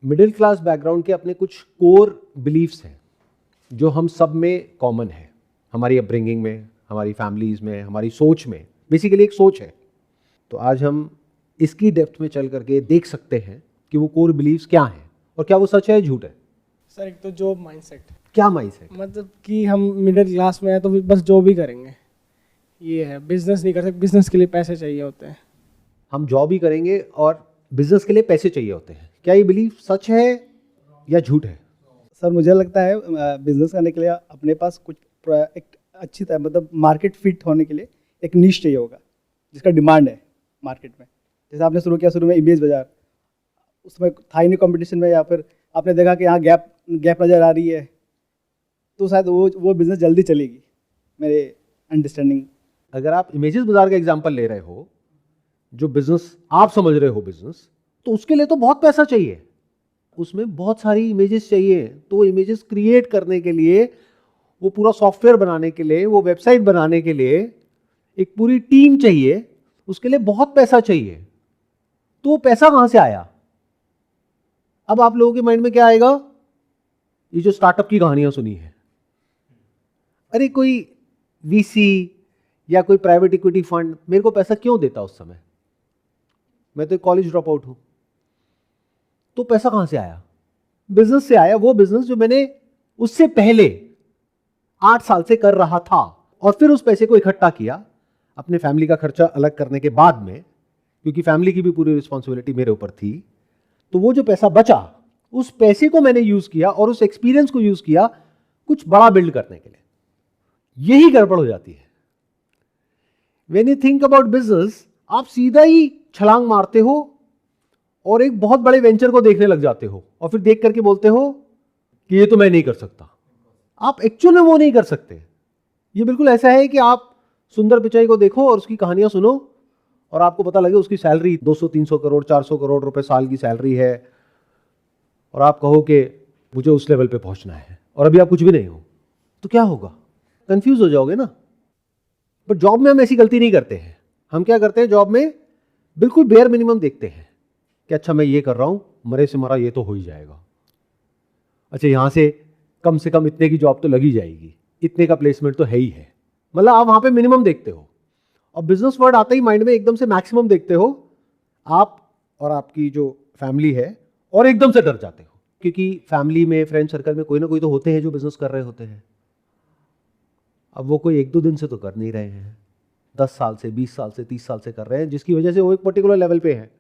Middle class background के अपने कुछ कोर बिलीफ्स हैं जो हम सब में कॉमन है, हमारी अपब्रिंगिंग में, हमारी फैमिलीज में, हमारी सोच में। बेसिकली एक सोच है। तो आज हम इसकी डेप्थ में चल करके देख सकते हैं कि वो कोर बिलीफ्स क्या हैं और क्या वो सच है झूठ है। सर एक तो जॉब माइंडसेट, क्या माइंडसेट? मतलब कि हम मिडिल क्लास में हैं तो फिर बस जॉब ही करेंगे, ये है। बिजनेस नहीं कर सकते, बिजनेस के लिए पैसे चाहिए होते हैं। हम जॉब ही करेंगे और बिजनेस के लिए पैसे चाहिए होते हैं। क्या ये बिलीफ सच है या झूठ है? सर मुझे लगता है बिजनेस करने के लिए अपने पास कुछ एक अच्छी तरह मतलब मार्केट फिट होने के लिए एक नीश चाहिए होगा जिसका डिमांड है मार्केट में। जैसे आपने शुरू किया, शुरू में इमेज बाजार, उसमें था ही नहीं कंपटीशन में, या फिर आपने देखा कि यहाँ गैप नज़र आ रही है, तो शायद वो बिज़नेस जल्दी चलेगी, मेरे अंडरस्टैंडिंग। अगर आप इमेजेस बाजार का एग्जांपल ले रहे हो, जो बिजनेस आप समझ रहे हो बिजनेस, तो उसके लिए तो बहुत पैसा चाहिए, उसमें बहुत सारी इमेजेस चाहिए। तो इमेजेस क्रिएट करने के लिए, वो पूरा सॉफ्टवेयर बनाने के लिए, वो वेबसाइट बनाने के लिए एक पूरी टीम चाहिए, उसके लिए बहुत पैसा चाहिए। तो वो पैसा कहां से आया? अब आप लोगों के माइंड में क्या आएगा? ये जो स्टार्टअप की कहानियां सुनी है, अरे कोई वीसी या कोई प्राइवेट इक्विटी फंड मेरे को पैसा क्यों देता उस समय, मैं तो कॉलेज ड्रॉप आउट हूं। तो पैसा कहां से आया? बिजनेस से आया। वो बिजनेस जो मैंने उससे पहले 8 साल से कर रहा था, और फिर उस पैसे को इकट्ठा किया अपने फैमिली का खर्चा अलग करने के बाद में, क्योंकि फैमिली की भी पूरी रिस्पॉन्सिबिलिटी मेरे ऊपर थी। तो वो जो पैसा बचा, उस पैसे को मैंने यूज किया और उस एक्सपीरियंस को यूज किया कुछ बड़ा बिल्ड करने के लिए। यही गड़बड़ हो जाती है। When you think about business, आप सीधा ही छलांग मारते हो और एक बहुत बड़े वेंचर को देखने लग जाते हो, और फिर देख करके बोलते हो कि ये तो मैं नहीं कर सकता। आप एक्चुअल में वो नहीं कर सकते। ये बिल्कुल ऐसा है कि आप सुंदर पिचाई को देखो और उसकी कहानियां सुनो, और आपको पता लगे उसकी सैलरी 200-300 करोड़ 400 करोड़ रुपए साल की सैलरी है, और आप कहो कि मुझे उस लेवल पे पहुंचना है, और अभी आप कुछ भी नहीं हो, तो क्या होगा? कंफ्यूज हो जाओगे ना। बट जॉब में हम ऐसी गलती नहीं करते हैं। हम क्या करते हैं जॉब में? बिल्कुल बेयर मिनिमम देखते हैं कि अच्छा मैं ये कर रहा हूं, मरे से मरा ये तो हो ही जाएगा। अच्छा यहां से कम इतने की जॉब तो लगी जाएगी, इतने का प्लेसमेंट तो है ही है। मतलब आप वहां पे मिनिमम देखते हो, और बिजनेस वर्ड आते ही माइंड में एकदम से मैक्सिमम देखते हो आप और आपकी जो फैमिली है, और एकदम से डर जाते हो, क्योंकि फैमिली में, फ्रेंड सर्कल में कोई ना कोई तो होते हैं जो बिजनेस कर रहे होते हैं। अब वो कोई 1-2 दिन से तो कर नहीं रहे हैं, 10 साल से, 20 साल से, 30 साल से कर रहे हैं, जिसकी वजह से वो एक पर्टिकुलर लेवल पे है।